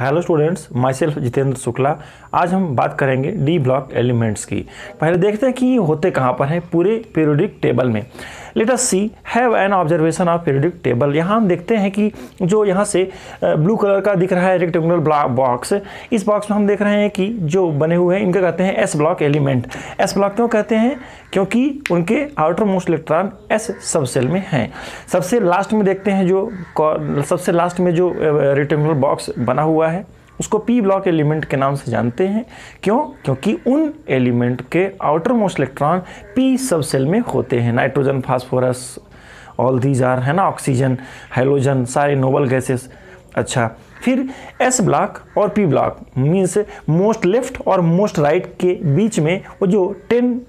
Hello students, my self Jitendra Shukla. आज हम बात करेंगे डी ब्लॉक एलिमेंट्स की। पहले देखते हैं कि ये होते कहाँ पर हैं पूरे पीरियोडिक टेबल में। Let us see have an observation of periodic table. यहाँ हम देखते हैं कि जो यहाँ से ब्लू कलर का दिख रहा है रेक्टेंगुलर बॉक्स, इस बॉक्स में हम देख रहे हैं कि जो बने हुए हैं इनका कहते हैं S block element. S block क्यों कहते हैं? क्योंकि उनके आउटर मोस्ट इलेक्ट्रॉन एस सब सेल में हैं। सबसे लास्ट में देखते हैं सबसे लास्ट में जो रेक्टेंगुलर बॉक्स बना हुआ है उसको पी ब्लॉक एलिमेंट के नाम से जानते हैं। क्यों? क्योंकि उन एलिमेंट के outermost electron P subshell में होते हैं। Nitrogen, phosphorus, all these are, है ना, ऑक्सीजन, हाइड्रोजन, सारे नोबल गैसेस। अच्छा, फिर एस ब्लॉक और P block means most left और मोस्ट राइट के बीच में वो जो 10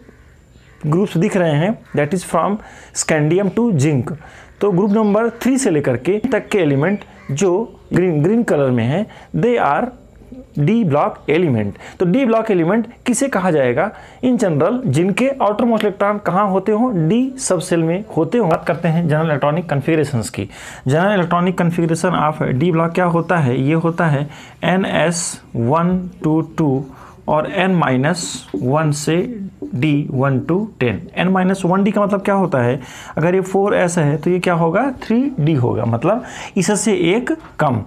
ग्रुप्स दिख रहे हैं that is from scandium to zinc. तो ग्रुप नंबर 3 से लेकर के तक के एलिमेंट जो ग्रीन कलर में है they R D block element. तो डी ब्लॉक एलिमेंट किसे कहा जाएगा? इन जनरल जिनके आउटर मोस्ट इलेक्ट्रॉन कहाँ होते हो? डी सब सेल में होते हो। बात करते हैं जनरल इलेक्ट्रॉनिक कन्फिगरेशंस की। General electronic configuration of D block क्या होता है? ये होता है NS122 और N-1 से D1 to 10। N-1D का मतलब क्या होता है? अगर ये 4S है तो ये क्या होगा? 3D होगा, मतलब इससे एक कम।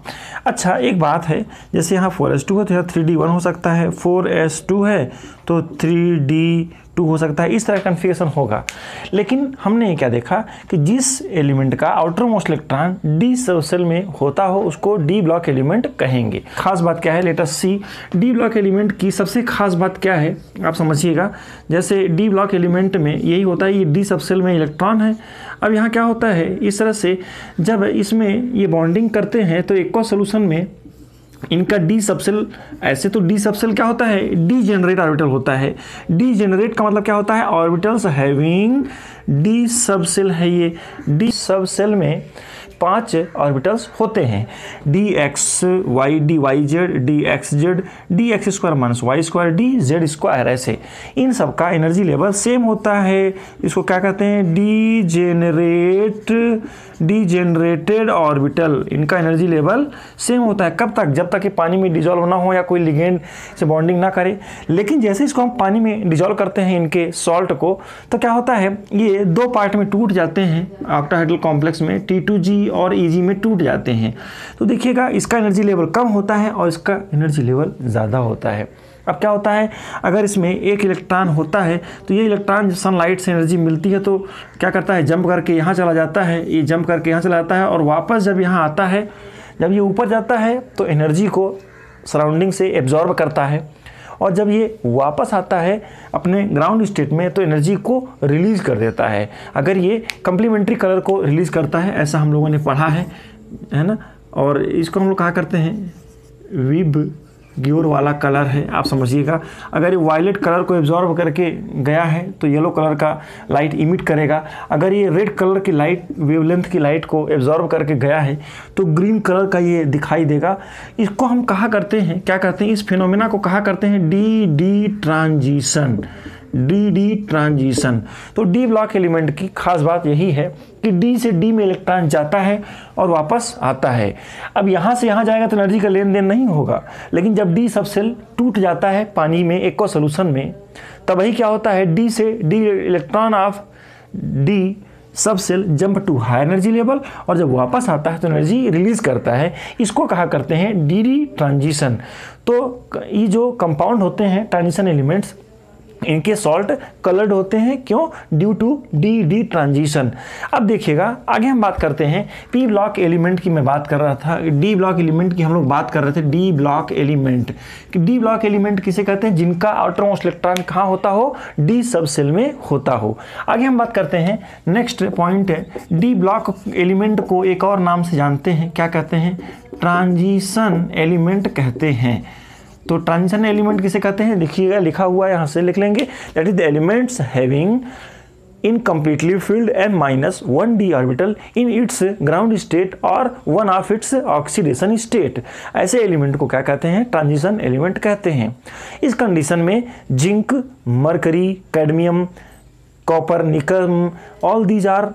अच्छा, एक बात है, जैसे यहाँ 4S2 है तो यहाँ 3D1 हो सकता है, 4S2 है तो 3D2 हो सकता है। इस तरह कन्फिगरेशन होगा। लेकिन हमने क्या देखा कि जिस एलिमेंट का outer most electron D subshell में होता हो उसको डी ब्लॉक एलिमेंट कहेंगे। खास बात क्या है? Let us see D block element की सबसे खास बात क्या है आप समझिएगा। जैसे डी ब्लॉक एलिमेंट में यही होता है, ये डी सब सेल में इलेक्ट्रॉन है। अब यहाँ क्या होता है, इस तरह से जब इसमें ये बॉन्डिंग करते हैं तो एक्वा सोल्यूशन में इनका डी सबसेल, ऐसे तो डी सबसेल क्या होता है? डी जेनरेट ऑर्बिटल होता है। डी जेनरेट का मतलब क्या होता है? ऑर्बिटल्स हैविंग डी सबसेल है। ये डी सबसेल में 5 ऑर्बिटल्स होते हैं, D X Y, D Y Z, D X Z, D X square minus Y square, D Z square. ऐसे इन सब का एनर्जी लेवल सेम होता है। इसको क्या कहते हैं? D generated orbital. इनका एनर्जी लेवल सेम होता है। कब तक? जब तक कि पानी में डिजॉल्व ना हो या कोई लिगेंड से बॉन्डिंग ना करे। लेकिन जैसे इसको हम पानी में डिजॉल्व करते हैं इनके सॉल्ट को, तो क्या होता है, ये 2 पार्ट में टूट जाते हैं। ऑक्टाहेड्रल कॉम्प्लेक्स में T2G और EG में टूट जाते हैं। तो देखिएगा इसका एनर्जी लेवल कम होता है और इसका एनर्जी लेवल ज़्यादा होता है। अब क्या होता है, अगर इसमें एक इलेक्ट्रॉन होता है तो ये इलेक्ट्रॉन सनलाइट से एनर्जी मिलती है तो क्या करता है, जंप करके यहाँ चला जाता है, ये जंप करके यहाँ चला जाता है और वापस जब यहाँ आता है, जब ये ऊपर जाता है तो एनर्जी को सराउंडिंग से एब्जॉर्ब करता है और जब ये वापस आता है अपने ग्राउंड स्टेट में तो एनर्जी को रिलीज़ कर देता है। अगर ये कंप्लीमेंट्री कलर को रिलीज़ करता है, ऐसा हम लोगों ने पढ़ा है ना। और इसको हम लोग कहा करते हैं विब ग्योर वाला कलर है, आप समझिएगा। अगर ये वायलेट कलर को एब्जॉर्ब करके गया है तो येलो कलर का लाइट इमिट करेगा। अगर ये रेड कलर की लाइट, वेवलेंथ की लाइट को एब्जॉर्ब करके गया है तो ग्रीन कलर का ये दिखाई देगा। इसको हम कहा करते हैं, क्या करते हैं, इस फिनोमेना को कहा करते हैं डी ट्रांजिशन। D transition. तो डी ब्लॉक एलिमेंट की खास बात यही है कि डी से डी में इलेक्ट्रॉन जाता है और वापस आता है। अब यहाँ से यहाँ जाएगा तो एनर्जी का लेन देन नहीं होगा, लेकिन जब डी सब सेल टूट जाता है पानी में, एक्वा सोल्यूशन में, तब वही क्या होता है, डी से d electron of d subshell jump to high energy level और जब वापस आता है तो एनर्जी रिलीज करता है। इसको कहा करते हैं डी ट्रांजिशन। तो ये जो कंपाउंड होते हैं ट्रांजिशन एलिमेंट्स, इनके सॉल्ट कलर्ड होते हैं। क्यों? Due to d transition. अब देखिएगा आगे हम बात करते हैं पी ब्लॉक एलिमेंट की। मैं बात कर रहा था डी ब्लॉक एलिमेंट की, हम लोग बात कर रहे थे डी ब्लॉक एलिमेंट कि डी ब्लॉक एलिमेंट किसे कहते हैं? जिनका आउटर मोस्ट इलेक्ट्रॉन कहाँ होता हो? डी सब सेल में होता हो। आगे हम बात करते हैं, नेक्स्ट पॉइंट है डी ब्लॉक एलिमेंट को एक और नाम से जानते हैं, क्या कहते हैं? ट्रांजिशन एलिमेंट कहते हैं। तो ट्रांजिशन एलिमेंट किसे कहते हैं? देखिएगा लिखा हुआ है, यहाँ से लिख लेंगे, that is the elements having incompletely filled n-1d orbital in its ground state और one of its oxidation state. ऐसे एलिमेंट को क्या कहते हैं? ट्रांजिशन एलिमेंट कहते हैं। इस कंडीशन में जिंक, मरकरी, कैडमियम, कॉपर, निकल, ऑल दीज आर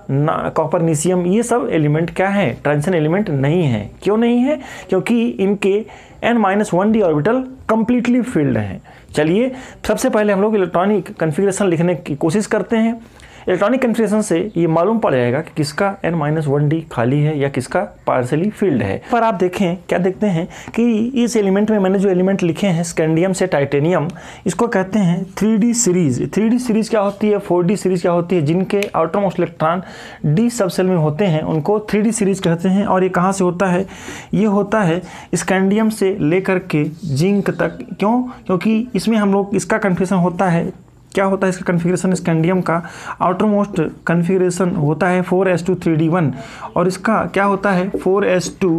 कॉपर, निशियम, ये सब एलिमेंट क्या है, ट्रांजिशन एलिमेंट नहीं है। क्यों नहीं है? क्योंकि इनके n-1d ऑर्बिटल कंप्लीटली फिल्ड हैं। चलिए सबसे पहले हम लोग इलेक्ट्रॉनिक कन्फिग्रेशन लिखने की कोशिश करते हैं। इलेक्ट्रॉनिक कन्फिग्रेशन से ये मालूम पड़ जाएगा कि किसका n-1d खाली है या किसका पार्सली फिल्ड है। पर आप देखें, क्या देखते हैं कि इस एलिमेंट में मैंने जो एलिमेंट लिखे हैं स्कैंडियम से टाइटेनियम, इसको कहते हैं 3d सीरीज। 3d सीरीज क्या होती है, 4d सीरीज क्या होती है, जिनके outer most electron d subshell में होते हैं उनको 3d सीरीज कहते हैं। और ये कहाँ से होता है? ये होता है स्कैंडियम से लेकर के जिंक तक। क्यों? क्योंकि इसमें हम लोग इसका कन्फिग्रेशन होता है, क्या होता है इसका कन्फिग्रेशन, स्कैंडियम का आउटर मोस्ट कन्फिग्रेशन होता है 4s2 3d1 और इसका क्या होता है 4s2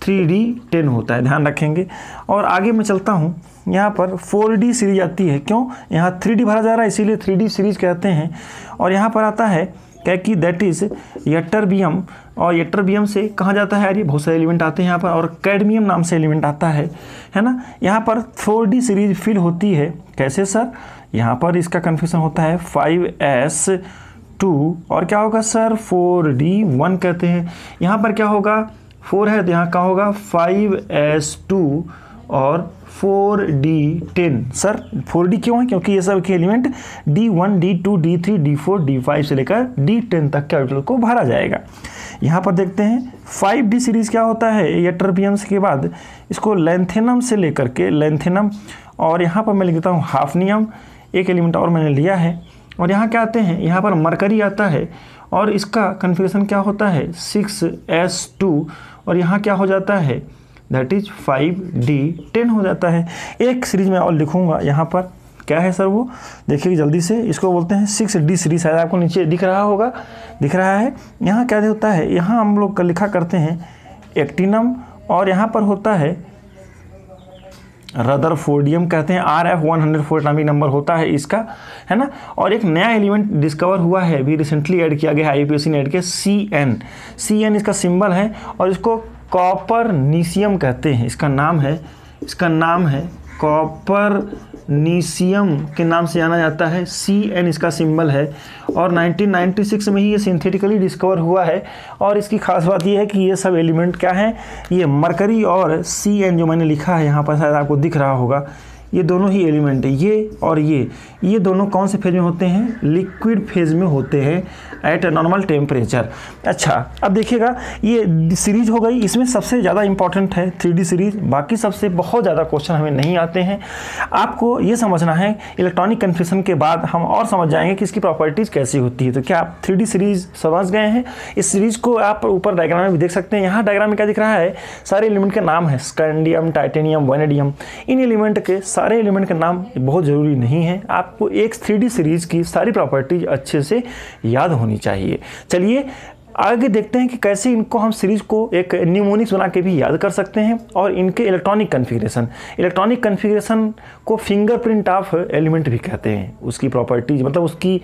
3d10 होता है, ध्यान रखेंगे। और आगे मैं चलता हूँ, यहाँ पर 4d सीरीज आती है। क्यों? यहाँ 3d भरा जा रहा है इसीलिए 3d सीरीज कहते हैं। और यहाँ पर आता है क्या कि दैट इज यट्टरबियम, और यट्टरबियम से कहाँ जाता है यार, ये बहुत सारे एलिमेंट आते हैं यहाँ पर, और कैडमियम नाम से एलिमेंट आता है ना। यहाँ पर 4d सीरीज फिल होती है। कैसे सर? यहाँ पर इसका कन्फ्यूजन होता है 5s2 और क्या होगा सर 4d1 कहते हैं। यहाँ पर क्या होगा 4 है तो यहाँ क्या होगा 5s2 और 4d10। सर 4d क्यों है? क्योंकि ये सब के element d1 d2 d3 d4 d5 से लेकर d10 तक के ऑर्बिटल को भरा जाएगा। यहाँ पर देखते हैं 5d सीरीज क्या होता है, यट्टरबियम्स के बाद इसको लैंथेनम से लेकर के लैंथेनम, और यहाँ पर मैं लिख देता हूँ हाफनियम, एक एलिमेंट और मैंने लिया है। और यहाँ क्या आते हैं, यहाँ पर मरकरी आता है और इसका कन्फिग्रेशन क्या होता है 6s2 और यहाँ क्या हो जाता है दैट इज 5d10 हो जाता है। एक सीरीज में और लिखूँगा, यहाँ पर क्या है सर वो देखिए जल्दी से, इसको बोलते हैं 6d सीरीज। शायद आपको नीचे दिख रहा होगा, दिख रहा है। यहाँ क्या होता है, यहाँ हम लोग लिखा करते हैं एक्टिनम और यहाँ पर होता है रदरफोर्डियम कहते हैं। RF104 एटॉमिक नंबर होता है इसका, है ना। और एक नया एलिमेंट डिस्कवर हुआ है, अभी रिसेंटली ऐड किया गया है, IUPAC ने ऐड किया, CN इसका सिंबल है और इसको कॉपर नीशियम कहते हैं। इसका नाम है कॉपर नीशियम के नाम से जाना जाता है। CN इसका सिंबल है और 1996 में ही ये सिंथेटिकली डिस्कवर हुआ है। और इसकी खास बात ये है कि ये सब एलिमेंट क्या हैं, ये मरकरी और CN जो मैंने लिखा है यहाँ पर शायद आपको दिख रहा होगा, ये दोनों ही एलिमेंट है, ये और ये दोनों कौन से फेज में होते हैं, लिक्विड फेज में होते हैं एट नॉर्मल टेम्परेचर। अच्छा अब देखिएगा ये सीरीज हो गई, इसमें सबसे ज़्यादा इंपॉर्टेंट है 3D सीरीज, बाकी सबसे बहुत ज़्यादा क्वेश्चन हमें नहीं आते हैं। आपको ये समझना है, इलेक्ट्रॉनिक कन्फ्यूजन के बाद हम और समझ जाएंगे कि इसकी प्रॉपर्टीज़ कैसी होती है। तो क्या आप 3D सीरीज समझ गए हैं? इस सीरीज़ को आप ऊपर डायग्राम में भी देख सकते हैं। यहाँ डायग्राम में क्या दिख रहा है, सारे एलिमेंट के नाम है, स्कैंडियम, टाइटेनियम, वैनेडियम। इन एलिमेंट के सारे एलिमेंट का नाम बहुत ज़रूरी नहीं है, आपको एक 3D सीरीज की सारी प्रॉपर्टीज अच्छे से याद होनी चाहिए। चलिए आगे देखते हैं कि कैसे इनको हम सीरीज को एक न्यूमोनिक्स बना के भी याद कर सकते हैं। और इनके इलेक्ट्रॉनिक कन्फिग्रेशन को फिंगरप्रिंट ऑफ एलिमेंट भी कहते हैं। उसकी प्रॉपर्टीज मतलब उसकी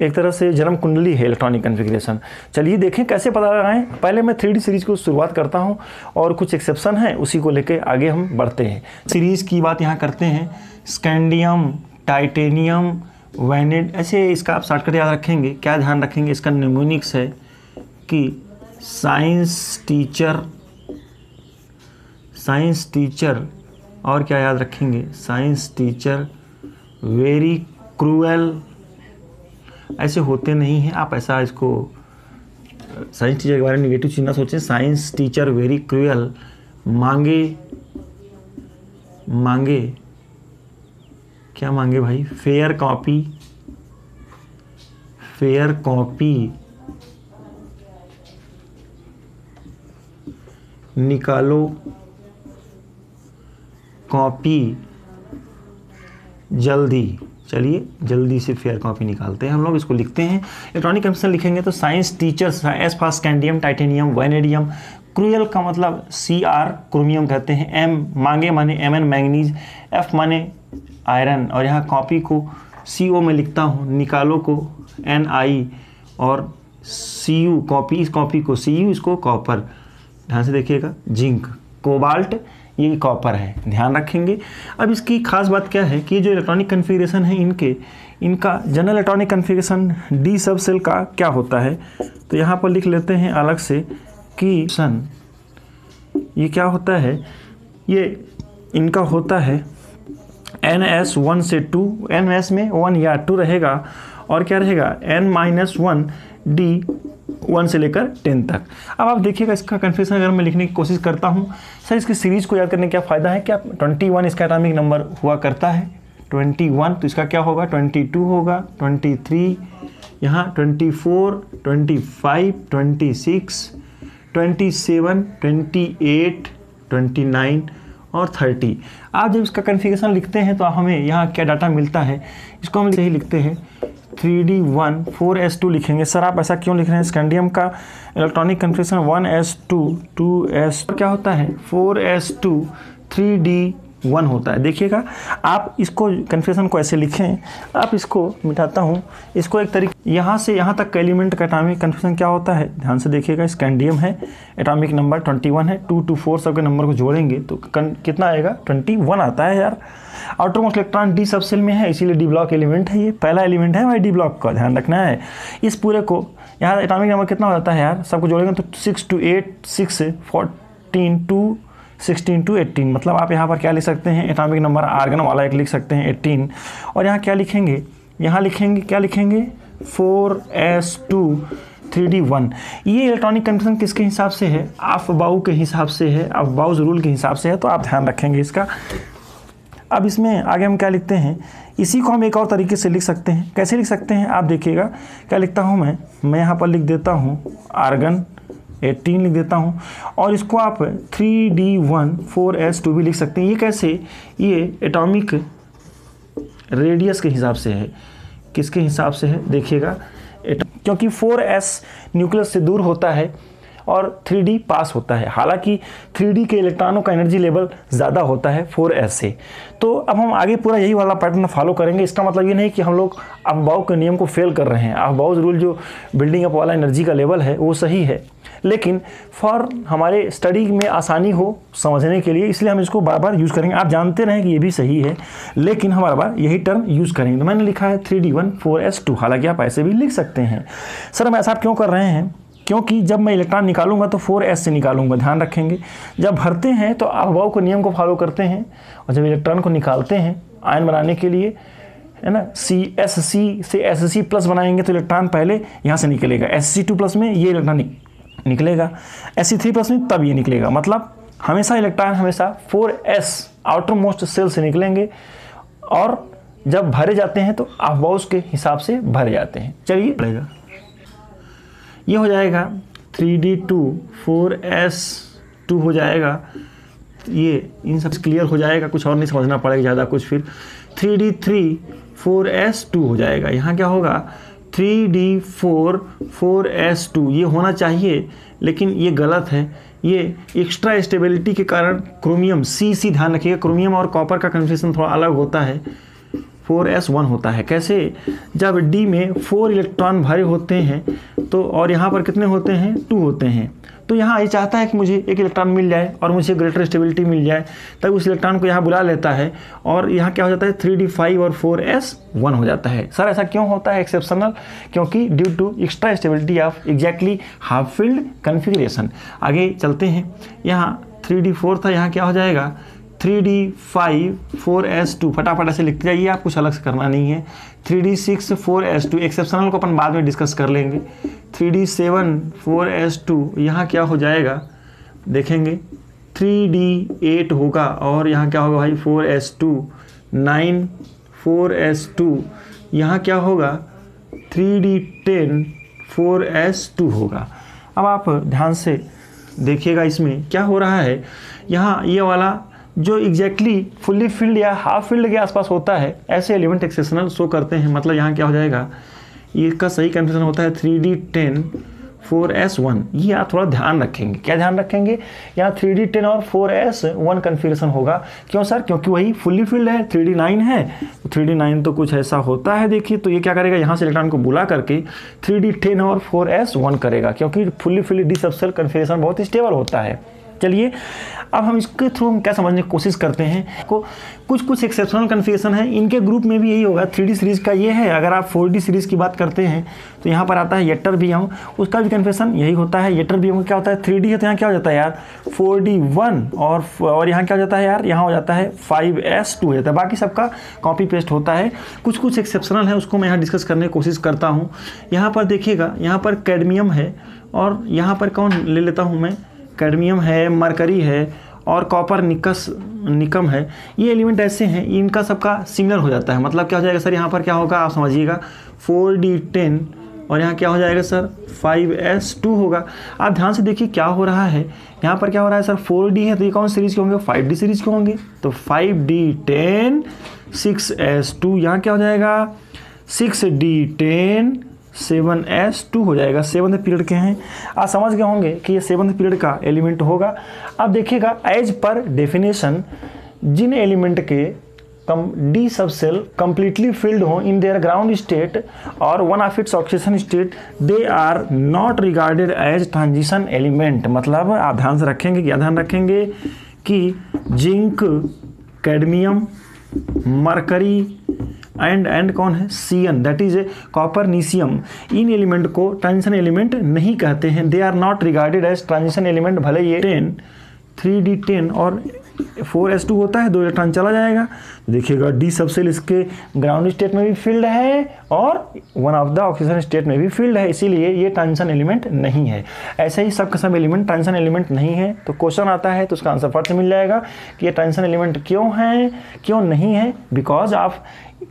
एक तरह से जन्म कुंडली है इलेक्ट्रॉनिक कन्फिग्रेशन। चलिए देखें कैसे पता लगाएं। पहले मैं 3D सीरीज को शुरुआत करता हूं और कुछ एक्सेप्शन है, उसी को लेके आगे हम बढ़ते हैं। सीरीज की बात यहाँ करते हैं, स्कैंडियम, टाइटेनियम, वैनेड, ऐसे इसका आप शॉर्टकट याद रखेंगे। क्या ध्यान रखेंगे, इसका न्यूमोनिक्स है कि साइंस टीचर और क्या याद रखेंगे, साइंस टीचर वेरी क्रूएल, ऐसे होते नहीं हैं। आप ऐसा इसको साइंस टीचर के बारे में निगेटिव चीज़ ना सोचें। साइंस टीचर वेरी क्रूएल, मांगे क्या मांगे भाई, फेयर कॉपी निकालो, कॉपी जल्दी। चलिए जल्दी से फेयर कॉपी निकालते हैं हम लोग, इसको लिखते हैं। इलेक्ट्रॉनिक कन्फिग्रेशन लिखेंगे तो science teachers, S for scandium, titanium, vanadium. Cruel का मतलब CR क्रोमियम कहते हैं। M मांगे माने Mn मैंगनीज, F माने आयरन, और यहाँ कॉपी को CO में लिखता हूँ, निकालो को Ni, और Cu कॉपी, इस कॉपी को Cu, इसको कॉपर। ध्यान से देखिएगा, जिंक, कोबाल्ट ये कॉपर है, ध्यान रखेंगे। अब इसकी खास बात क्या है कि जो इलेक्ट्रॉनिक कन्फिगरेशन है इनका जनरल इलेक्ट्रॉनिक कन्फिगरेशन डी सब सेल का क्या होता है, तो यहाँ पर लिख लेते हैं अलग से कि सन ये क्या होता है, ये इनका होता है NS 1 से 2, NS में 1 या 2 रहेगा और क्या रहेगा N-1 D 1 से लेकर 10 तक। अब आप देखिएगा इसका कन्फ्यूजन अगर मैं लिखने की कोशिश करता हूँ, सर इसकी सीरीज़ को याद करने का क्या फ़ायदा है, क्या 21 इसका एटॉमिक नंबर हुआ करता है 21, तो इसका क्या होगा 22 होगा, 23, यहाँ 24, 25, 26, 27, 28, 29 और 30। आप जब इसका कन्फिगरेशन लिखते हैं तो हमें यहाँ क्या डाटा मिलता है, इसको हम सही लिखते हैं 3D1 4S2 लिखेंगे। सर आप ऐसा क्यों लिख रहे हैं, स्कैंडियम का इलेक्ट्रॉनिक कन्फिगरेशन 1S2 2S क्या होता है 4S2 3D1 होता है। देखिएगा आप इसको कन्फिगरेशन को ऐसे लिखें, आप इसको मिटाता हूँ, इसको एक तरीके यहाँ से यहाँ तक का एलिमेंट का एटॉमिक कन्फिगरेशन क्या होता है, ध्यान से देखिएगा। स्कैंडियम है, एटॉमिक नंबर 21 है, 2 to 4 सबके नंबर को जोड़ेंगे तो कितना आएगा 21 आता है यार। Outer most electron D subshell में है, इसीलिए डी ब्लॉक एलिमेंट है, ये पहला एलिमेंट है भाई डी ब्लॉक का, ध्यान रखना है। इस पूरे को यहाँ एटॉमिक नंबर कितना हो जाता है यार, सबको जोड़ेंगे तो 6 to 8 6 14 to 16 to 18, मतलब आप यहाँ पर क्या लिख सकते हैं एटॉमिक नंबर आर्गन वाला एक लिख सकते हैं 18, और यहाँ क्या लिखेंगे, यहाँ लिखेंगे क्या लिखेंगे 4S2 3D1। ये इलेक्ट्रॉनिक कन्फिगरेशन किसके हिसाब से है, अफबाउ के हिसाब से है, अफबाउज रूल के हिसाब से है, तो आप ध्यान रखेंगे इसका। अब इसमें आगे हम क्या लिखते हैं, इसी को हम एक और तरीके से लिख सकते हैं। कैसे लिख सकते हैं आप देखिएगा, क्या लिखता हूँ मैं यहाँ पर लिख देता हूँ आर्गन 18 लिख देता हूँ, और इसको आप 3D1 4S2 भी लिख सकते हैं। ये कैसे, ये एटॉमिक रेडियस के हिसाब से है, किसके हिसाब से है देखिएगा, क्योंकि 4S न्यूक्लियस से दूर होता है और 3D पास होता है, हालांकि 3D के इलेक्ट्रॉनों का एनर्जी लेवल ज़्यादा होता है 4S से। तो अब हम आगे पूरा यही वाला पैटर्न फॉलो करेंगे। इसका मतलब ये नहीं कि हम लोग अफबाउ के नियम को फेल कर रहे हैं, अफबाउज रूल जो बिल्डिंग अप वाला एनर्जी का लेवल है वो सही है, लेकिन फॉर हमारे स्टडी में आसानी हो समझने के लिए इसलिए हम इसको बार बार यूज़ करेंगे। आप जानते रहें कि ये भी सही है, लेकिन हम बार बार यही टर्म यूज़ करेंगे। तो मैंने लिखा है 3D1 4S2, हालांकि आप ऐसे भी लिख सकते हैं। सर हम ऐसा क्यों कर रहे हैं, क्योंकि जब मैं इलेक्ट्रॉन निकालूंगा तो 4S से निकालूंगा, ध्यान रखेंगे। जब भरते हैं तो अफबाउ के नियम को फॉलो करते हैं, और जब इलेक्ट्रॉन को निकालते हैं आयन बनाने के लिए, है ना, CSC से SC प्लस बनाएंगे तो इलेक्ट्रॉन पहले यहाँ से निकलेगा, SC2 प्लस में ये इलेक्ट्रॉन निकलेगा, SC3 प्लस में तब ये निकलेगा। मतलब हमेशा इलेक्ट्रॉन हमेशा 4S आउटर मोस्ट सेल से निकलेंगे, और जब भरे जाते हैं तो अफबाउस के हिसाब से भरे जाते हैं। चलिए पड़ेगा, ये हो जाएगा 3D2 4S2 हो जाएगा, ये इन सब क्लियर हो जाएगा, कुछ और नहीं समझना पड़ेगा ज़्यादा कुछ। फिर 3D3 4S2 हो जाएगा, यहाँ क्या होगा 3D4 4S2, ये होना चाहिए लेकिन ये गलत है, ये एक्स्ट्रा स्टेबिलिटी के कारण क्रोमियम C ध्यान रखिएगा, क्रोमियम और कॉपर का कन्फिगरेशन थोड़ा अलग होता है, 4S1 होता है। कैसे, जब D में 4 इलेक्ट्रॉन भरे होते हैं तो, और यहाँ पर कितने होते हैं 2 होते हैं, तो यहाँ ये चाहता है कि मुझे एक इलेक्ट्रॉन मिल जाए और मुझे ग्रेटर स्टेबिलिटी मिल जाए, तब उस इलेक्ट्रॉन को यहाँ बुला लेता है, और यहाँ क्या हो जाता है 3D5 और 4S1 हो जाता है। सर ऐसा क्यों होता है एक्सेप्शनल, क्योंकि due to extra stability of exactly half filled configuration. आगे चलते हैं, यहाँ 3D4 था, यहाँ क्या हो जाएगा 3D5 4S2, फटाफट ऐसे लिखते जाइए आप, कुछ अलग से करना नहीं है। 3D6 4S2, एक्सेप्शनल को अपन बाद में डिस्कस कर लेंगे। 3D7 4S2, यहाँ क्या हो जाएगा देखेंगे 3D8 होगा, और यहाँ क्या होगा भाई 4S2, 9 4S2, यहाँ क्या होगा 3D10 4S2 होगा। अब आप ध्यान से देखिएगा इसमें क्या हो रहा है, यहाँ ये वाला जो एग्जैक्टली फुल्ली फील्ड या हाफ फील्ड के आसपास होता है, ऐसे एलिमेंट एक्सेप्शनल शो करते हैं। मतलब यहाँ क्या हो जाएगा, ये इसका सही कन्फिगरेशन होता है 3D10 4S1। ये आप थोड़ा ध्यान रखेंगे, क्या ध्यान रखेंगे, यहाँ 3D10 और 4S1 कन्फिगरेशन होगा। क्यों सर, क्योंकि वही फुल्ली फील्ड है, 3D9 है, 3D9 तो कुछ ऐसा होता है। देखिए तो ये क्या करेगा, यहाँ से इलेक्ट्रॉन को बुला करके 3D10 और 4S1 करेगा, क्योंकि फुल्ली फील्ड डी सब सेल कन्फिगरेशन बहुत स्टेबल होता है। चलिए अब हम इसके थ्रू हम क्या समझने की कोशिश करते हैं को कुछ एक्सेप्शनल कन्फिगरेशन है, इनके ग्रुप में भी यही होगा। 3D सीरीज़ का ये है। अगर आप 4D सीरीज़ की बात करते हैं तो यहाँ पर आता है येटर भी हम, उसका भी कन्फिगरेशन यही होता है। येटर भी हम क्या होता है 3D है तो यहाँ क्या हो जाता है यार 4D1 और यहाँ क्या हो जाता है यार, यहाँ हो जाता है 5S2 हो जाता है। बाकी सबका कॉपी पेस्ट होता है। कुछ एक्सेप्शनल है, उसको मैं यहाँ डिस्कस करने की कोशिश करता हूँ। यहाँ पर देखिएगा, यहाँ पर कैडमियम है और यहाँ पर कौन ले लेता हूँ मैं, कैडमियम है, मरकरी है और कॉपर निकम है। ये एलिमेंट ऐसे हैं, इनका सबका सिमिलर हो जाता है। मतलब क्या हो जाएगा सर, यहाँ पर क्या होगा आप समझिएगा 4D10 और यहाँ क्या हो जाएगा सर 5S2 होगा। आप ध्यान से देखिए क्या हो रहा है, यहाँ पर क्या हो रहा है सर 4D है तो ये कौन सीरीज़ के होंगे, 5D सीरीज़ के होंगे। तो 5D10 6S2, यहाँ क्या हो जाएगा 6D10 7S2 हो जाएगा। 7th पीरियड के हैं, आप समझ गए होंगे कि ये 7th पीरियड का एलिमेंट होगा। अब देखिएगा एज पर डेफिनेशन जिन एलिमेंट के d subshell completely filled हो इन देयर ग्राउंड स्टेट और one of its oxidation state, they are not regarded as transition element. मतलब आप ध्यान से रखेंगे, क्या ध्यान रखेंगे कि जिंक, कैडमियम, मरकरी एंड कौन है सियन, दैट इज कॉपरनीशियम, इन एलिमेंट को ट्रांजिशन एलिमेंट नहीं कहते हैं। They are not regarded as transition element. भले ये 3D10 और 4S2 होता है, 2 इलेक्ट्रॉन चला जाएगा। देखिएगा डी सबसेल इसके ग्राउंड स्टेट में भी फील्ड है और one of the oxygen state में भी फील्ड है, इसीलिए ये ट्रांजिशन एलिमेंट नहीं है। ऐसे ही सब का सब एलिमेंट ट्रांजिशन एलिमेंट नहीं है। तो क्वेश्चन आता है तो उसका आंसर फट से मिल जाएगा कि ये ट्रांजिशन एलिमेंट क्यों है, क्यों नहीं है, because of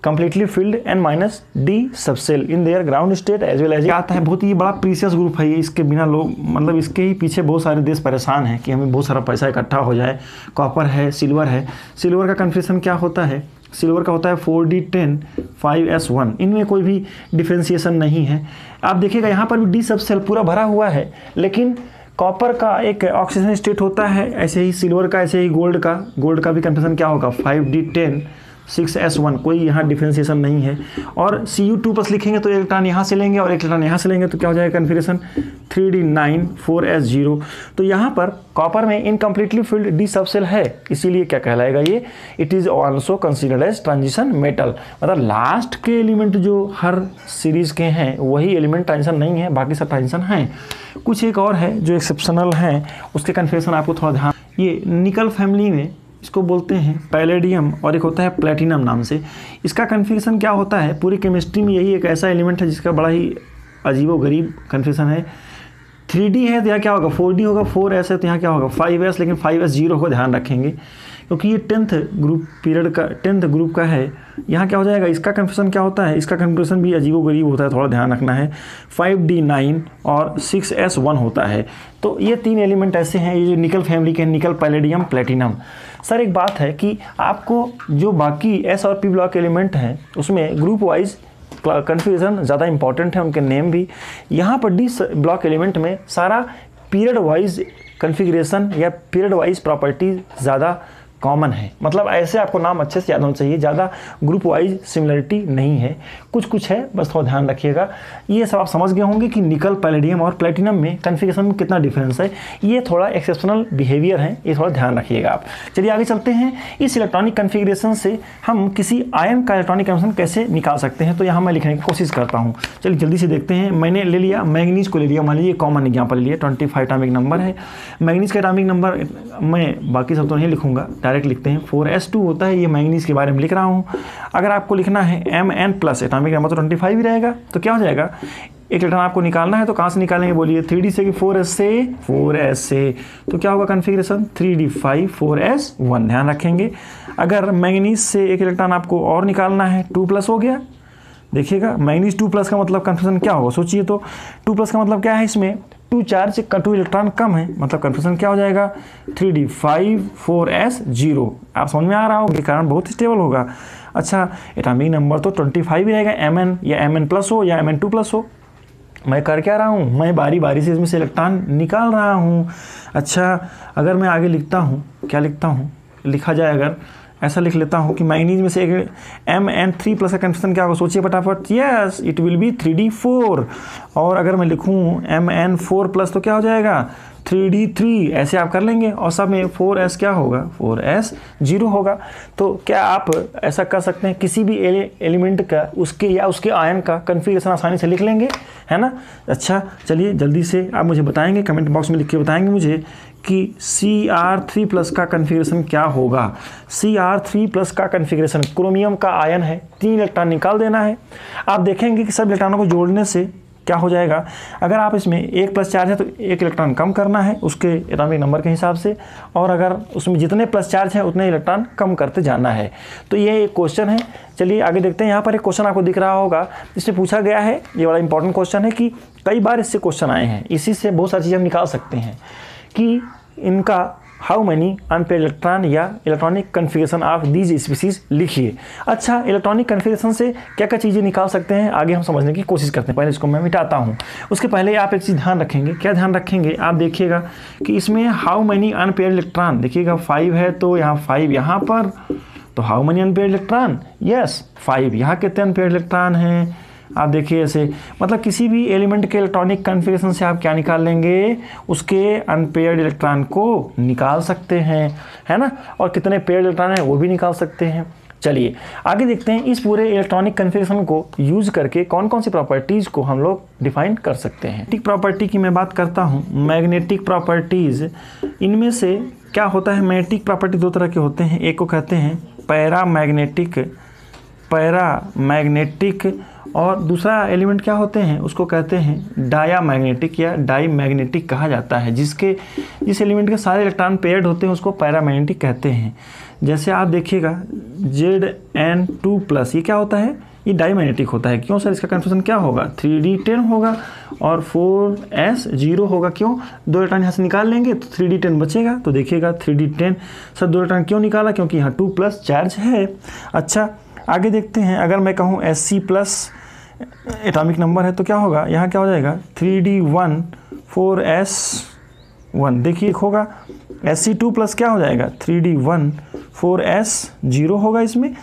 completely filled N-D subshell in their ground state as well as. आता है बहुत ही बड़ा प्रीसियस ग्रुप है ये, इसके बिना लोग मतलब इसके ही पीछे बहुत सारे देश परेशान हैं कि हमें बहुत सारा पैसा इकट्ठा हो जाए। कॉपर है, सिल्वर है। सिल्वर का कन्फ्यूजन क्या होता है, सिल्वर का होता है 4D10 5S1, इनमें कोई भी डिफ्रेंसिएशन नहीं है। आप देखिएगा यहाँ पर भी डी सबसेल पूरा भरा हुआ है, लेकिन कॉपर का एक ऑक्सीजन स्टेट होता है, ऐसे ही सिल्वर का, ऐसे ही गोल्ड का भी कन्फ्यूजन क्या होगा 5D10 6S1, कोई यहाँ डिफ्रेंसिएशन नहीं है। और Cu2+ लिखेंगे तो एक इलेक्ट्रॉन यहाँ से लेंगे और एक इलेक्ट्रॉन यहाँ से लेंगे तो क्या हो जाएगा कन्फिगरेशन 3D9 4S0। तो यहाँ पर कॉपर में इनकम्प्लीटली फिल्ड डी सबसेल है, इसीलिए क्या कहलाएगा ये, it is also considered as transition metal. मतलब लास्ट के एलिमेंट जो हर सीरीज़ के हैं वही एलिमेंट ट्रांजिशन नहीं है, बाकी सब ट्रांजिशन हैं। कुछ एक और है जो एक्सेप्शनल हैं, उसके कन्फिगरेशन आपको थोड़ा ध्यान। ये निकल फैमिली में इसको बोलते हैं पैलेडियम और एक होता है प्लेटिनम नाम से। इसका कन्फिगरेशन क्या होता है, पूरी केमिस्ट्री में यही एक ऐसा एलिमेंट है जिसका बड़ा ही अजीबोगरीब कन्फिगरेशन है। 3D है तो यहाँ क्या होगा 4D होगा, 4S है तो यहाँ क्या होगा 5S, लेकिन 5S0 को ध्यान रखेंगे क्योंकि ये 10th ग्रुप का है। यहाँ क्या हो जाएगा, इसका कन्फ्यूजन क्या होता है, इसका कन्फ्यूजन भी अजीबोगरीब होता है, थोड़ा ध्यान रखना है। 5D9 और 6S1 होता है। तो ये 3 एलिमेंट ऐसे हैं ये जो निकल फैमिली के, निकल, पैलेडियम, प्लेटिनम। सर एक बात है कि आपको जो बाकी S और P ब्लॉक एलिमेंट हैं उसमें ग्रुप वाइज कन्फ्यूजन ज़्यादा इंपॉर्टेंट है, उनके नेम भी। यहाँ पर डी ब्लॉक एलिमेंट में सारा पीरियड वाइज कन्फिग्रेशन या पीरियड वाइज प्रॉपर्टी ज़्यादा कॉमन है। मतलब ऐसे आपको नाम अच्छे से याद होना चाहिए, ज़्यादा ग्रुप वाइज सिमिलरिटी नहीं है, कुछ है, बस थोड़ा ध्यान रखिएगा। ये सब आप समझ गए होंगे कि निकल, पैलेडियम और प्लेटिनम में कन्फिगरेशन में कितना डिफरेंस है। ये थोड़ा एक्सेप्शनल बिहेवियर है, ये थोड़ा ध्यान रखिएगा आप। चलिए आगे चलते हैं। इस इलेक्ट्रॉनिक कन्फिगरेशन से हम किसी आयन का इलेक्ट्रॉनिक कन्फिगरेशन कैसे निकाल सकते हैं, तो यहाँ मैं लिखने की कोशिश करता हूँ। चलिए जल्दी से देखते हैं। मैंने ले लिया मैंगनीज को, ले लिया, मान लीजिए कॉमन एग्जाम्पल ले लिया, 25 एटॉमिक नंबर है। मैंगनीज का एटॉमिक नंबर मैं बाकी सब तो नहीं लिखूंगा, डायरेक्ट लिखते हैं। 4S2 होता है, ये मैंगनीज के बारे में लिख रहा हूँ। अगर आपको लिखना है Mn+ एटॉमिक नंबर तो 25 ही रहेगा। तो क्या हो जाएगा, एक इलेक्ट्रॉन आपको निकालना है तो कहाँ से निकालेंगे बोलिए, 3D से कि 4S से। तो क्या होगा कन्फिगरेशन 3D5 4S1, ध्यान रखेंगे। अगर मैंगनीज से एक इलेक्ट्रॉन आपको और निकालना है 2+ हो गया। देखिएगा मैंगनीज 2+ का मतलब कन्फ्यूजन क्या होगा, सोचिए तो 2+ का मतलब क्या है, इसमें 2 चार्ज का 2 इलेक्ट्रॉन कम है, मतलब कन्फ्यूजन क्या हो जाएगा 3D5 4S0। आप समझ में आ रहा होगा, कारण बहुत स्टेबल होगा। अच्छा एटॉमिक नंबर तो 25 ही रहेगा, Mn या Mn+ हो या Mn2+ हो। मैं कर क्या रहा हूँ, मैं बारी बारी से इसमें से इलेक्ट्रॉन निकाल रहा हूँ। अच्छा अगर मैं आगे लिखता हूँ, क्या लिखता हूँ, लिखा जाए अगर ऐसा लिख लेता हूँ कि मैंगनीज में से एक Mn3+ का कन्फ्यूजन क्या होगा, सोचिए फटाफट। Yes it will be 3D4। और अगर मैं लिखूँ Mn4+ तो क्या हो जाएगा 3d3 ऐसे आप कर लेंगे और सब में 4s क्या होगा, 4s 0 होगा। तो क्या आप ऐसा कर सकते हैं, किसी भी एलिमेंट का उसके या उसके आयन का कन्फिग्रेशन आसानी से लिख लेंगे, है ना। अच्छा चलिए जल्दी से आप मुझे बताएंगे, कमेंट बॉक्स में लिख के बताएंगे मुझे कि Cr3+ का कन्फिग्रेशन क्या होगा। Cr3+ का कन्फिग्रेशन क्रोमियम का आयन है, 3 इलेक्ट्रॉन निकाल देना है। आप देखेंगे कि सब इलेक्ट्रॉनों को जोड़ने से क्या हो जाएगा, अगर आप इसमें 1+ चार्ज है तो 1 इलेक्ट्रॉन कम करना है उसके एटॉमिक नंबर के हिसाब से, और अगर उसमें जितने प्लस चार्ज है उतने इलेक्ट्रॉन कम करते जाना है। तो ये एक क्वेश्चन है। चलिए आगे देखते हैं। यहाँ पर एक क्वेश्चन आपको दिख रहा होगा, इससे पूछा गया है, ये बड़ा इंपॉर्टेंट क्वेश्चन है कि कई बार इससे क्वेश्चन आए हैं, इसी से बहुत सारी चीज़ें हम निकाल सकते हैं कि इनका हाउ मैनी अनपेयर्ड इलेक्ट्रॉन या electronic configuration of these species लिखिए। अच्छा, इलेक्ट्रॉनिक कन्फिग्रेशन से क्या क्या चीज़ें निकाल सकते हैं आगे हम समझने की कोशिश करते हैं। पहले इसको मैं मिटाता हूँ, उसके पहले आप एक चीज़ ध्यान रखेंगे। क्या ध्यान रखेंगे, आप देखिएगा कि इसमें हाउ मैनी अनपेयर्ड इलेक्ट्रॉन, देखिएगा 5 है तो यहाँ 5 यहाँ पर, तो how many unpaired electron, yes 5। यहाँ कितने अनपेयर्ड इलेक्ट्रॉन हैं आप देखिए ऐसे, मतलब किसी भी एलिमेंट के इलेक्ट्रॉनिक कन्फिग्रेशन से आप क्या निकाल लेंगे, उसके अनपेयर्ड इलेक्ट्रॉन को निकाल सकते हैं, है ना, और कितने पेयर्ड इलेक्ट्रॉन है वो भी निकाल सकते हैं। चलिए आगे देखते हैं, इस पूरे इलेक्ट्रॉनिक कन्फिग्रेशन को यूज करके कौन कौन सी प्रॉपर्टीज़ को हम लोग डिफाइन कर सकते हैं। मैग्नेटिक प्रॉपर्टी की मैं बात करता हूँ, मैग्नेटिक प्रॉपर्टीज़, इनमें से क्या होता है, मैग्नेटिक प्रॉपर्टी 2 तरह के होते हैं। एक को कहते हैं पैरामैग्नेटिक, और दूसरा एलिमेंट क्या होते हैं उसको कहते हैं डायामैग्नेटिक या डाईमैग्नेटिक कहा जाता है। जिस एलिमेंट के सारे इलेक्ट्रॉन पेयर्ड होते हैं उसको पैरामैग्नेटिक कहते हैं। जैसे आप देखिएगा Zn2+, ये क्या होता है, ये डाईमैग्नेटिक होता है। क्यों सर, इसका कन्फ्यूजन क्या होगा, 3d10 होगा और 4s 0 होगा। क्यों, 2 इलेक्ट्रॉन यहाँ से निकाल लेंगे तो 3d10 बचेगा। तो देखिएगा 3d10, सर 2 इलेक्ट्रॉन क्यों निकाला, क्योंकि यहाँ 2+ चार्ज है। अच्छा आगे देखते हैं, अगर मैं कहूँ Sc+ एटॉमिक नंबर है तो क्या होगा, यहाँ क्या हो जाएगा 3d1 4s1, देखिए होगा Sc2+ क्या हो जाएगा 3d1 4s 0 होगा इसमें।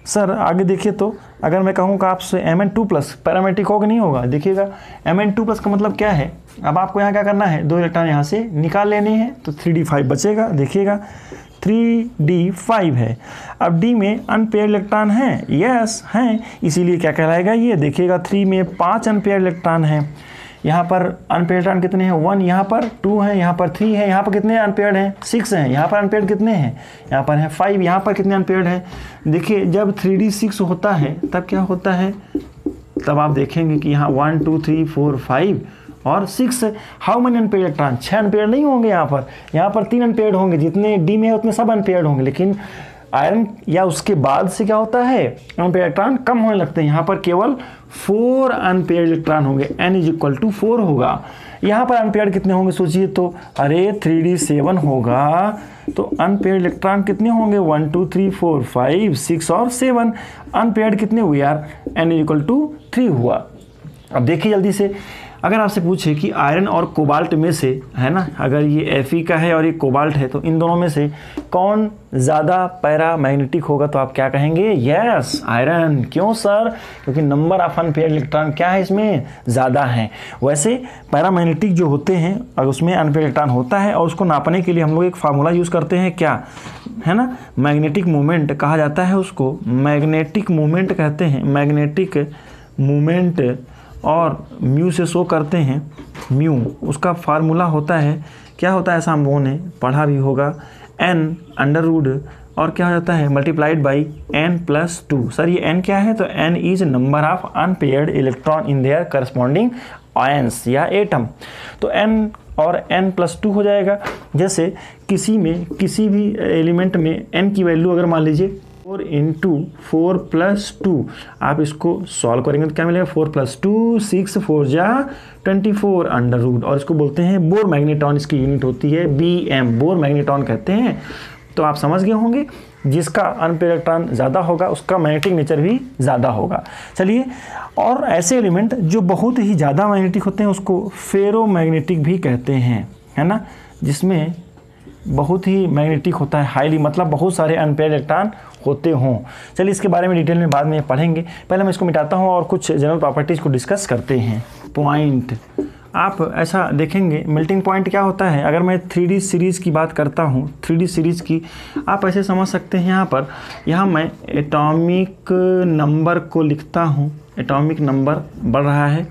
सर आगे देखिए, तो अगर मैं कहूँ कि आपसे Mn2+ पैरामेट्रिक होगा नहीं होगा, देखिएगा Mn2+ का मतलब क्या है, अब आपको यहाँ क्या करना है, 2 इलेक्ट्रॉन यहाँ से निकाल लेने हैं तो 3d5 बचेगा। देखिएगा 3d5 है। अब d में अनपेयर्ड इलेक्ट्रॉन हैं, यस हैं, इसीलिए क्या कहलाएगा ये, देखिएगा 3 में 5 अनपेयर्ड इलेक्ट्रॉन हैं। यहाँ पर अनपेयर्ड इलेक्ट्रॉन कितने हैं, 1, यहाँ पर 2 हैं, यहाँ पर 3 है, यहाँ पर कितने अनपेयर्ड हैं, 6 हैं, यहाँ पर अनपेयर्ड कितने हैं, यहाँ पर है 5, यहाँ पर कितने अनपेयर्ड हैं। देखिए जब 3d6 होता है तब क्या होता है, तब आप देखेंगे कि यहाँ 1 2 3 4 5 और 6 how many unpaired electron, 6 unpaired नहीं होंगे यहाँ पर 3 अनपेयर्ड होंगे, जितने डी में है उतने सब अनपेयर्ड होंगे। लेकिन आयरन या उसके बाद से क्या होता है, अनपेयर्ड इलेक्ट्रॉन कम होने लगते हैं। यहाँ पर केवल 4 अनपेयर्ड इलेक्ट्रॉन होंगे, n=4 होगा। यहाँ पर अनपेयर्ड कितने होंगे सोचिए तो, अरे 3d7 होगा तो अनपेयर्ड इलेक्ट्रॉन कितने होंगे, 1 2 3 4 5 6 और 7। अनपेयर्ड कितने हुए यार, n=3 हुआ। अब देखिए जल्दी से, अगर आपसे पूछे कि आयरन और कोबाल्ट में से, है ना, अगर ये Fe का है और ये कोबाल्ट है तो इन दोनों में से कौन ज़्यादा पैरामैग्नेटिक होगा, तो आप क्या कहेंगे, यस आयरन। क्यों सर, क्योंकि नंबर ऑफ अनपेयर्ड इलेक्ट्रॉन क्या है इसमें ज़्यादा है। वैसे पैरामैग्नेटिक जो होते हैं अगर उसमें अनपेयर्ड इलेक्ट्रॉन होता है, और उसको नापने के लिए हम लोग एक फार्मूला यूज़ करते हैं, क्या है ना, मैग्नेटिक मोमेंट कहा जाता है उसको, मैग्नेटिक मोमेंट कहते हैं, मैग्नेटिक मोमेंट, और म्यू से शो करते हैं। म्यू उसका फार्मूला होता है, क्या होता है, ऐसा हम लोगों ने पढ़ा भी होगा, n√, और क्या हो जाता है, मल्टीप्लाइड बाई n+2। सर ये n क्या है, तो n is number of unpaired electron in their corresponding ions या एटम। तो n और n+2 हो जाएगा। जैसे किसी भी एलिमेंट में n की वैल्यू अगर मान लीजिए 4 × 4 + 2, आप इसको सॉल्व करेंगे तो क्या मिलेगा, 4 + 2 6 4 जा 24 √, और इसको बोलते हैं बोर मैग्नेटॉन, इसकी यूनिट होती है Bm, बोर मैग्नेटॉन कहते हैं। तो आप समझ गए होंगे, जिसका अनपेयर्ड इलेक्ट्रॉन ज़्यादा होगा उसका मैग्नेटिक नेचर भी ज़्यादा होगा। चलिए, और ऐसे एलिमेंट जो बहुत ही ज़्यादा मैग्नेटिक होते हैं उसको फेरोमैग्नेटिक भी कहते हैं, है ना, जिसमें बहुत ही मैग्नेटिक होता है, हाईली, मतलब बहुत सारे अनपेयर्ड इलेक्ट्रॉन होते हों। चलिए इसके बारे में डिटेल में बाद में पढ़ेंगे, पहले मैं इसको मिटाता हूँ और कुछ जनरल प्रॉपर्टीज़ को डिस्कस करते हैं। पॉइंट आप ऐसा देखेंगे मेल्टिंग पॉइंट क्या होता है। अगर मैं 3D सीरीज़ की बात करता हूँ, 3D सीरीज़ की, आप ऐसे समझ सकते हैं। यहाँ मैं एटॉमिक नंबर को लिखता हूँ, एटॉमिक नंबर बढ़ रहा है,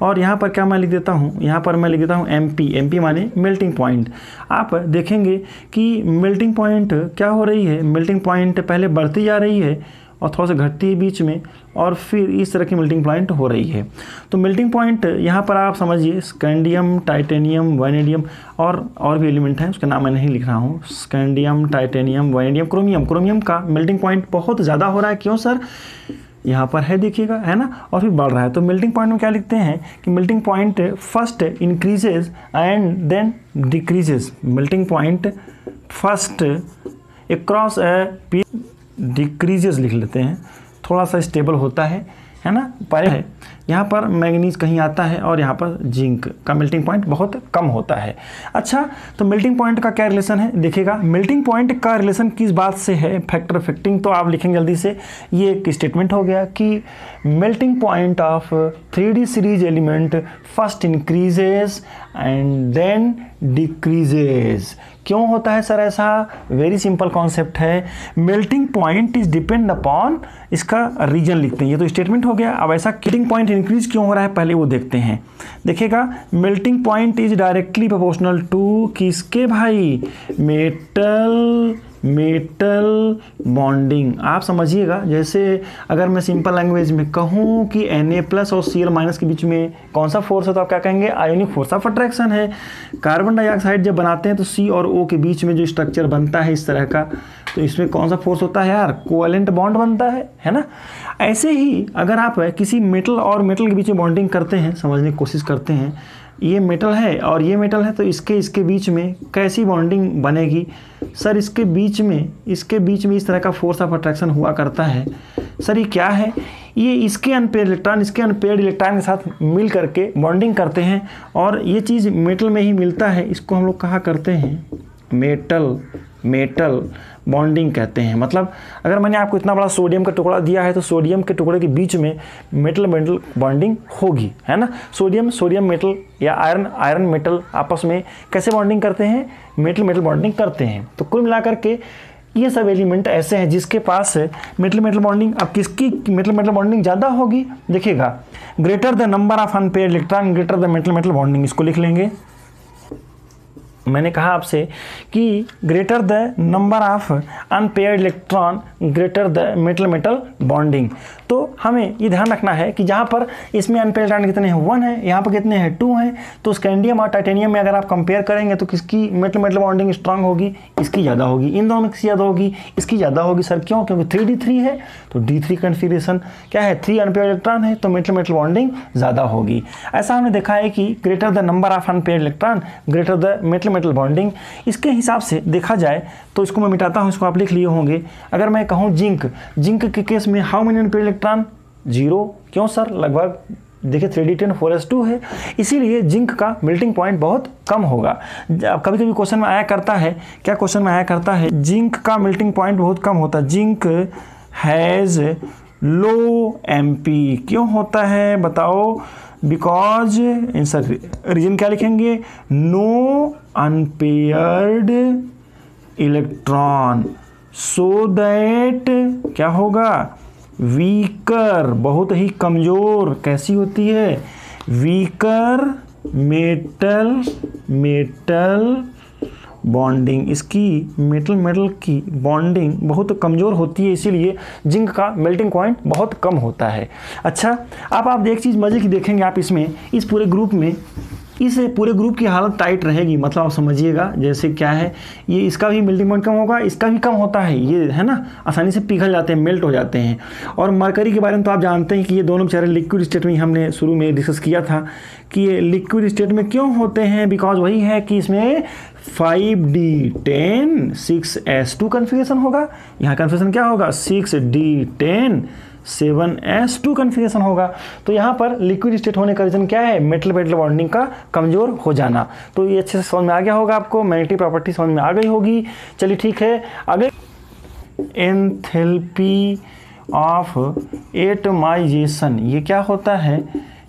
और यहाँ पर क्या मैं लिख देता हूँ, यहाँ पर मैं लिख देता हूँ MP माने मेल्टिंग पॉइंट। आप देखेंगे कि मेल्टिंग पॉइंट क्या हो रही है, मेल्टिंग पॉइंट पहले बढ़ती जा रही है और थोड़ा सा घटती है बीच में, और फिर इस तरह की मेल्टिंग पॉइंट हो रही है। तो मेल्टिंग पॉइंट यहाँ पर आप समझिए स्कैंडियम, टाइटेनियम, वैनेडियम और भी एलिमेंट हैं, उसका नाम मैं नहीं लिख रहा हूँ। स्कैंडियम, टाइटेनियम, वैनेडियम, क्रोमियम का मेल्टिंग पॉइंट बहुत ज़्यादा हो रहा है। क्यों सर? यहाँ पर है, देखिएगा, है ना, और फिर बढ़ रहा है। तो मेल्टिंग पॉइंट में क्या लिखते हैं कि melting point first increases and then decreases. Melting point first across a decreases लिख लेते हैं, थोड़ा सा स्टेबल होता है ना, पर है यहाँ पर मैग्नीज कहीं आता है और यहाँ पर जिंक का मेल्टिंग पॉइंट बहुत कम होता है। अच्छा, तो मेल्टिंग पॉइंट का क्या रिलेशन है, देखिएगा मेल्टिंग पॉइंट का रिलेशन किस बात से है, फैक्टर इफेक्टिंग। तो आप लिखेंगे जल्दी से, ये एक स्टेटमेंट हो गया कि melting point of 3D series element first increases and then decreases. क्यों होता है सर ऐसा? वेरी सिंपल कॉन्सेप्ट है, melting point is depend upon, इसका रीजन लिखते हैं, ये तो स्टेटमेंट हो गया। अब ऐसा मेल्टिंग पॉइंट इंक्रीज क्यों हो रहा है पहले वो देखते हैं। देखिएगा, melting point is directly proportional to किसके भाई, मेटल बॉन्डिंग। आप समझिएगा, जैसे अगर मैं सिंपल लैंग्वेज में कहूँ कि Na+ और Cl- के बीच में कौन सा फोर्स है, तो आप क्या कहेंगे, आयोनिक फोर्स ऑफ अट्रैक्शन है। कार्बन डाइऑक्साइड जब बनाते हैं तो C और O के बीच में जो स्ट्रक्चर बनता है इस तरह का, तो इसमें कौन सा फोर्स होता है यार, कोवेलेंट बॉन्ड बनता है ना। ऐसे ही अगर आप किसी मेटल और मेटल के बीच में बॉन्डिंग करते हैं, समझने की कोशिश करते हैं, ये मेटल है और ये मेटल है, तो इसके बीच में कैसी बॉन्डिंग बनेगी सर, इसके बीच में इस तरह का फोर्स ऑफ अट्रैक्शन हुआ करता है। सर ये क्या है, ये इसके अनपेयर्ड इलेक्ट्रॉन के साथ मिल करके बॉन्डिंग करते हैं, और ये चीज़ मेटल में ही मिलता है। इसको हम लोग कहा करते हैं मेटल बॉन्डिंग कहते हैं। मतलब अगर मैंने आपको इतना बड़ा सोडियम का टुकड़ा दिया है, तो सोडियम के टुकड़े के बीच में मेटल बॉन्डिंग होगी, है ना। सोडियम मेटल या आयरन मेटल आपस में कैसे बॉन्डिंग करते हैं, मेटल बॉन्डिंग करते हैं। तो कुल मिलाकर के ये सब एलिमेंट ऐसे हैं जिसके पास मेटल बॉन्डिंग। अब किसकी मेटल बॉन्डिंग ज़्यादा होगी, देखिएगा, greater the number of unpaired electron greater the metal bonding. इसको लिख लेंगे, मैंने कहा आपसे कि greater the number of unpaired electron greater the metal bonding. तो हमें ये ध्यान रखना है कि जहाँ पर इसमें अनपेयर्ड इलेक्ट्रॉन कितने हैं, 1 है, यहाँ पर कितने हैं, 2 हैं। तो स्कैंडियम और टाइटेनियम में अगर आप कंपेयर करेंगे तो किसकी मेटल बॉन्डिंग स्ट्रांग होगी, इसकी ज़्यादा होगी। इन दोनों में किसकी ज़्यादा होगी, इसकी ज़्यादा होगी। सर क्यों? क्योंकि 3D3 है, तो D3 कन्फिगरेशन क्या है, 3 अनपेयर्ड इलेक्ट्रॉन है, तो मेटल बॉन्डिंग ज़्यादा होगी। ऐसा हमने देखा है कि greater the number of unpaired electron greater the metal bonding. इसके हिसाब से देखा जाए तो इसको मैं मिटाता हूँ, इसको आप लिख लिए होंगे। अगर मैं कहूँ जिंक के केस में हाउ मेनी अनपेयर्ड इलेक्ट्रॉन, 0। क्यों सर? लगभग देखिए 3D10 4s2 है, इसीलिए जिंक का मेल्टिंग पॉइंट बहुत कम होगा। कभी कभी क्वेश्चन में आया करता है, क्या क्वेश्चन में आया करता है, जिंक का मेल्टिंग पॉइंट बहुत कम होता है, जिंक हैज़ लो MP। क्यों होता है बताओ? बिकॉज आंसर रीजन क्या लिखेंगे, no unpaired electron, so that क्या होगा, वीकर, बहुत ही कमज़ोर, कैसी होती है, वीकर मेटल बॉन्डिंग। इसकी मेटल की बॉन्डिंग बहुत कमज़ोर होती है, इसीलिए जिंक का मेल्टिंग पॉइंट बहुत कम होता है। अच्छा, अब आप एक चीज़ मज़े की देखेंगे, आप इसमें इस पूरे ग्रुप में इस पूरे ग्रुप की हालत टाइट रहेगी। मतलब आप समझिएगा, जैसे क्या है, ये इसका भी मेल्टिंग पॉइंट कम होगा, इसका भी कम होता है, ये है ना, आसानी से पिघल जाते हैं, मेल्ट हो जाते हैं। और मरकरी के बारे में तो आप जानते हैं कि ये दोनों बेचारे लिक्विड स्टेट में, हमने शुरू में डिस्कस किया था कि ये लिक्विड स्टेट में क्यों होते हैं, बिकॉज वही है कि इसमें 5D10 6s2 कन्फिगरेशन होगा। यहाँ कन्फिगरेशन क्या होगा, 6D10 7s2 कन्फिगरेशन होगा। तो यहाँ पर लिक्विड स्टेट होने का रीजन क्या है, मेटल बॉन्डिंग का कमज़ोर हो जाना। तो ये अच्छे से समझ में आ गया होगा आपको, मैग्नेटिक प्रॉपर्टी समझ में आ गई होगी। चलिए ठीक है, आगे एंथैल्पी ऑफ एटमाइजेशन, ये क्या होता है,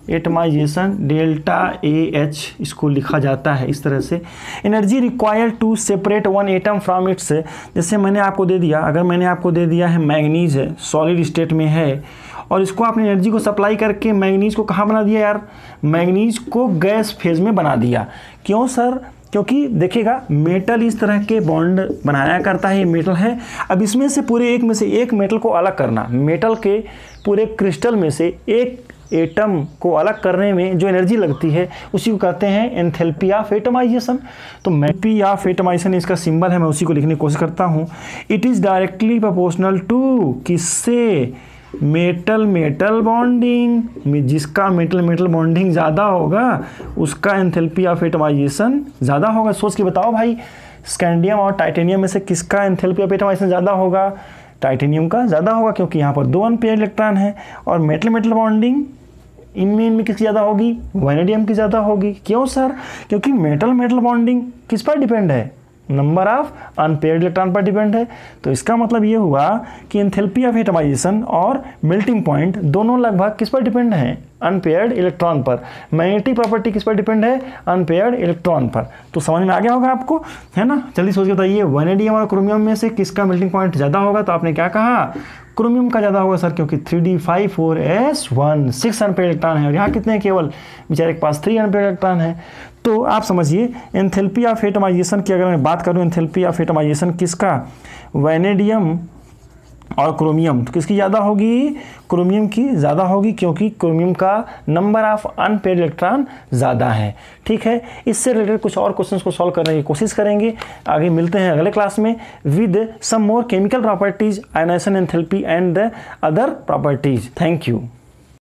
एटमाइजेशन डेल्टा AH इसको लिखा जाता है इस तरह से। Energy required to separate one atom from its, जैसे मैंने आपको दे दिया, अगर मैंने आपको दे दिया है मैंगनीज है, सॉलिड स्टेट में है, और इसको आपने एनर्जी को सप्लाई करके मैंगनीज को कहाँ बना दिया यार, मैंगनीज को गैस फेज में बना दिया। क्यों सर? क्योंकि देखिएगा मेटल इस तरह के बॉन्ड बनाया करता है, ये मेटल है। अब इसमें से पूरे एक में से एक मेटल को अलग करना, मेटल के पूरे क्रिस्टल में से एक एटम को अलग करने में जो एनर्जी लगती है उसी को कहते हैं एंथैल्पी ऑफ एटमाइजेशन। तो एंथैल्पी ऑफ एटमाइजेशन इसका सिंबल है, मैं उसी को लिखने की कोशिश करता हूँ। It is directly proportional to, किससे? मेटल मेटल बॉन्डिंग, जिसका मेटल मेटल बॉन्डिंग ज़्यादा होगा उसका एंथैल्पी ऑफ एटमाइजेशन ज़्यादा होगा। सोच के बताओ भाई, स्कैंडियम और टाइटेनियम में से किसका एंथैल्पी ऑफ एटमाइजेशन ज़्यादा होगा? टाइटेनियम का ज़्यादा होगा, क्योंकि यहाँ पर 2 अनपेयर्ड इलेक्ट्रॉन है। और मेटल मेटल बॉन्डिंग इनमें किसकी ज़्यादा होगी? वैनेडियम की ज़्यादा होगी। क्यों सर? क्योंकि मेटल मेटल बॉन्डिंग किस पर डिपेंड है? नंबर ऑफ अनपेयर्ड इलेक्ट्रॉन पर डिपेंड है। तो इसका मतलब ये हुआ कि एंथैल्पी ऑफ एटमाइजेशन और मेल्टिंग पॉइंट दोनों लगभग किस पर डिपेंड है? अनपेयर्ड इलेक्ट्रॉन पर। मैग्नेटिक प्रॉपर्टी किस पर डिपेंड है? अनपेयर्ड इलेक्ट्रॉन पर। तो समझ में आ गया होगा आपको, है ना? जल्दी सोच के बताइए, वैनेडियम और क्रोमियम में से किसका मेल्टिंग पॉइंट ज़्यादा होगा? तो आपने क्या कहा? क्रोमियम का ज़्यादा होगा सर, क्योंकि 3d54s1 6 अनपेयर्ड इलेक्ट्रॉन है, और यहाँ कितने हैं? केवल बेचारे के पास 3 अनपेयर्ड इलेक्ट्रॉन है। तो आप समझिए एंथैल्पी ऑफ एटमाइजेशन की अगर मैं बात करूँ, एंथैल्पी ऑफ एटमाइजेशन किसका? वैनेडियम और क्रोमियम, तो किसकी ज़्यादा होगी? क्रोमियम की ज़्यादा होगी, क्योंकि क्रोमियम का नंबर ऑफ अनपेयर्ड इलेक्ट्रॉन ज़्यादा है। ठीक है, इससे रिलेटेड कुछ और क्वेश्चंस को सॉल्व करने की कोशिश करेंगे। आगे मिलते हैं अगले क्लास में with some more chemical properties, ionization enthalpy and the other properties. Thank you.